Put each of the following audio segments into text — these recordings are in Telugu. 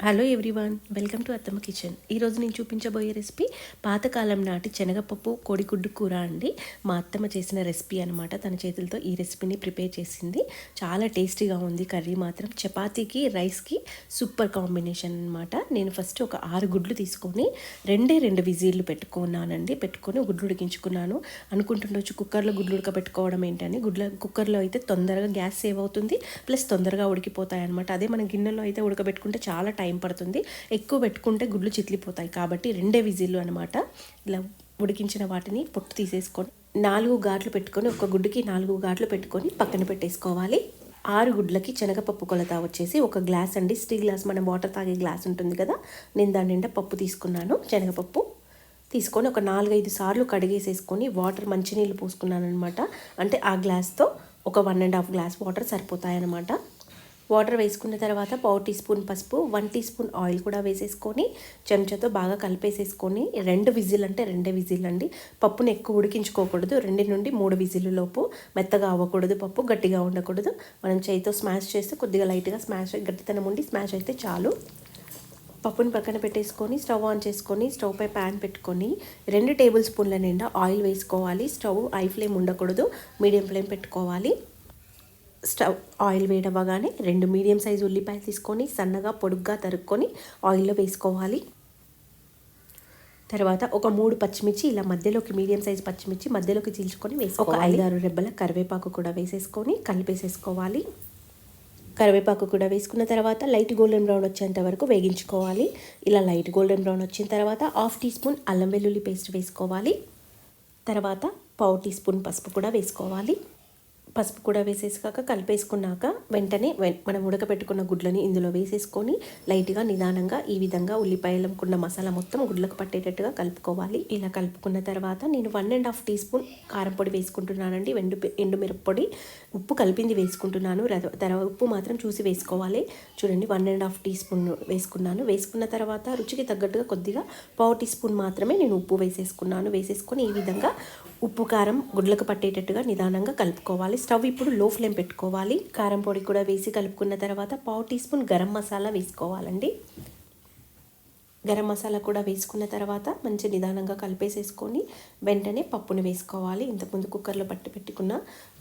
హలో ఎవ్రీవన్, వెల్కమ్ టు అత్తమ్మ కిచెన్. ఈరోజు నేను చూపించబోయే రెసిపీ పాతకాలం నాటి శనగపప్పు కోడిగుడ్డు కూర అండి. మా అత్తమ్మ చేసిన రెసిపీ అనమాట. తన చేతులతో ఈ రెసిపీని ప్రిపేర్ చేసింది. చాలా టేస్టీగా ఉంది. కర్రీ మాత్రం చపాతీకి రైస్కి సూపర్ కాంబినేషన్ అనమాట. నేను ఫస్ట్ ఒక 6 గుడ్లు తీసుకొని రెండు విజిల్లు పెట్టుకొని గుడ్లు ఉడికించుకున్నాను. అనుకుంటుండొచ్చు కుక్కర్లో గుడ్లు ఉడకబెట్టుకోవడం ఏంటని. కుక్కర్లో అయితే తొందరగా గ్యాస్ సేవ్ అవుతుంది, ప్లస్ తొందరగా ఉడికిపోతాయి అనమాట. అదే మన గిన్నెలో అయితే ఉడకబెట్టుకుంటే చాలా టైం పడుతుంది. ఎక్కువ పెట్టుకుంటే గుడ్లు చిట్లిపోతాయి. కాబట్టి 2 విజిల్లు అనమాట. ఇలా ఉడికించిన వాటిని పొట్టు తీసేసుకొని 4 గాట్లు పెట్టుకొని, ఒక గుడ్డుకి 4 గాట్లు పెట్టుకొని పక్కన పెట్టేసుకోవాలి. 6 గుడ్లకి శనగపప్పు కొలత వచ్చేసి 1 గ్లాస్ అండి. స్టీల్ గ్లాస్, మనం వాటర్ తాగే గ్లాస్ ఉంటుంది కదా, నేను దాని నిండా పప్పు తీసుకున్నాను. శనగపప్పు తీసుకొని ఒక 4-5 సార్లు కడిగేసేసుకొని వాటర్ మంచినీళ్ళు పోసుకున్నాను అనమాట. అంటే ఆ గ్లాస్తో ఒక 1.5 గ్లాస్ వాటర్ సరిపోతాయన్నమాట. వాటర్ వేసుకున్న తర్వాత 1/4 టీ స్పూన్ పసుపు, 1 టీ స్పూన్ ఆయిల్ కూడా వేసేసుకొని చెంచాతో బాగా కలిపేసేసుకొని 2 విజిల్ అంటే 2 విజిల్ అండి. పప్పును ఎక్కువ ఉడికించుకోకూడదు. 2 నుండి 3 విజిల్ లోపు. మెత్తగా అవ్వకూడదు, పప్పు గట్టిగా ఉండకూడదు. మనం చేయితో స్మాష్ చేస్తే కొద్దిగా లైట్గా స్మాష్, గట్టితనం ఉండి స్మాష్ అయితే చాలు. పప్పుని పక్కన పెట్టేసుకొని స్టవ్ ఆన్ చేసుకొని స్టవ్ పై ప్యాన్ పెట్టుకొని 2 టేబుల్ స్పూన్ల నిండా ఆయిల్ వేసుకోవాలి. స్టవ్ హై ఫ్లేమ్ ఉండకూడదు, మీడియం ఫ్లేమ్ పెట్టుకోవాలి. స్టవ్ ఆయిల్ వేడవగానే 2 మీడియం సైజు ఉల్లిపాయలు తీసుకొని సన్నగా పొడుగ్గా తరుక్కొని ఆయిల్లో వేసుకోవాలి. తర్వాత ఒక 3 పచ్చిమిర్చి ఇలా మధ్యలోకి, మీడియం సైజు పచ్చిమిర్చి మధ్యలోకి చీల్చుకొని వేసుకోవాలి. ఒక 5-6 రెబ్బల కరివేపాకు కూడా వేసేసుకొని కలిపేసేసుకోవాలి. కరివేపాకు కూడా వేసుకున్న తర్వాత లైట్ గోల్డెన్ బ్రౌన్ వచ్చేంత వరకు వేగించుకోవాలి. ఇలా లైట్ గోల్డెన్ బ్రౌన్ వచ్చిన తర్వాత 1/2 టీ స్పూన్ అల్లం వెల్లుల్లి పేస్ట్ వేసుకోవాలి. తర్వాత 1/4 టీ స్పూన్ పసుపు కూడా వేసుకోవాలి. పసుపు కూడా వేసేసాక కలిపేసుకున్నాక వెంటనే మనం ఉడకబెట్టుకున్న గుడ్లని ఇందులో వేసేసుకొని లైట్గా నిదానంగా ఈ విధంగా ఉల్లిపాయలకున్న మసాలా మొత్తం గుడ్లకు పట్టేటట్టుగా కలుపుకోవాలి. ఇలా కలుపుకున్న తర్వాత నేను 1.5 టీ స్పూన్ కారం పొడి వేసుకుంటున్నానండి. ఎండుమిరప్పొడి, ఉప్పు కలిపింది వేసుకుంటున్నాను. తర్వాత ఉప్పు మాత్రం చూసి వేసుకోవాలి. చూడండి, 1.5 టీ స్పూన్ వేసుకున్నాను. వేసుకున్న తర్వాత రుచికి తగ్గట్టుగా కొద్దిగా 1/4 టీ స్పూన్ మాత్రమే నేను ఉప్పు వేసేసుకున్నాను. వేసేసుకొని ఈ విధంగా ఉప్పు కారం గుడ్లకు పట్టేటట్టుగా నిదానంగా కలుపుకోవాలి. స్టవ్ ఇప్పుడు లో ఫ్లేమ్ పెట్టుకోవాలి. కారం పొడి కూడా వేసి కలుపుకున్న తర్వాత 1/4 టీ స్పూన్ గరం మసాలా వేసుకోవాలండి. గరం మసాలా కూడా వేసుకున్న తర్వాత మంచి నిదానంగా కలిపేసేసుకొని వెంటనే పప్పును వేసుకోవాలి. ఇంతకుముందు కుక్కర్లో పట్టి పెట్టుకున్న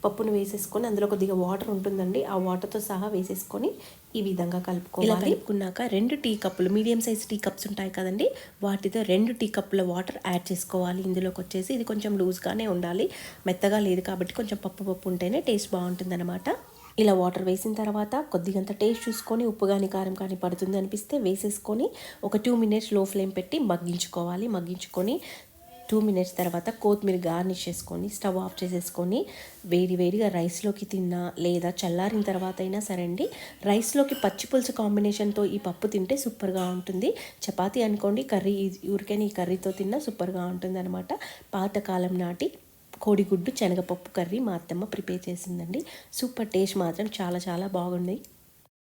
పప్పును వేసేసుకొని అందులో కొద్దిగా వాటర్ ఉంటుందండి, ఆ వాటర్తో సహా వేసేసుకొని ఈ విధంగా కలుపుకోవాలి. కలుపుకున్నాక 2 టీ కప్పులు, మీడియం సైజ్ టీ కప్స్ ఉంటాయి కదండి, వాటితో 2 టీ కప్పుల వాటర్ యాడ్ చేసుకోవాలి. ఇందులోకి వచ్చేసి ఇది కొంచెం లూజ్గానే ఉండాలి, మెత్తగా లేదు కాబట్టి కొంచెం పప్పు ఉంటేనే టేస్ట్ బాగుంటుంది అనమాట. ఇలా వాటర్ వేసిన తర్వాత కొద్దిగంత టేస్ట్ చూసుకొని ఉప్పు కానీ కారం కానీ పడుతుంది అనిపిస్తే వేసేసుకొని ఒక 2 మినిట్స్ లో ఫ్లేమ్ పెట్టి మగ్గించుకోవాలి. మగ్గించుకొని 2 మినిట్స్ తర్వాత కొత్తిమీర గార్నిష్ చేసుకొని స్టవ్ ఆఫ్ చేసేసుకొని వేడిగా రైస్లోకి తిన్నా లేదా చల్లారిన తర్వాత అయినా సరే అండి, రైస్లోకి పచ్చి పులుసు కాంబినేషన్తో ఈ పప్పు తింటే సూపర్గా ఉంటుంది. చపాతీ అనుకోండి, కర్రీ ఊరికైనా ఈ కర్రీతో తిన్నా సూపర్గా ఉంటుంది అనమాట. పాతకాలం నాటి కోడిగుడ్డు శనగపప్పు కర్రీ మా అత్తమ్మ ప్రిపేర్ చేసిందండి. సూపర్ టేస్ట్ మాత్రం చాలా చాలా బాగుంది.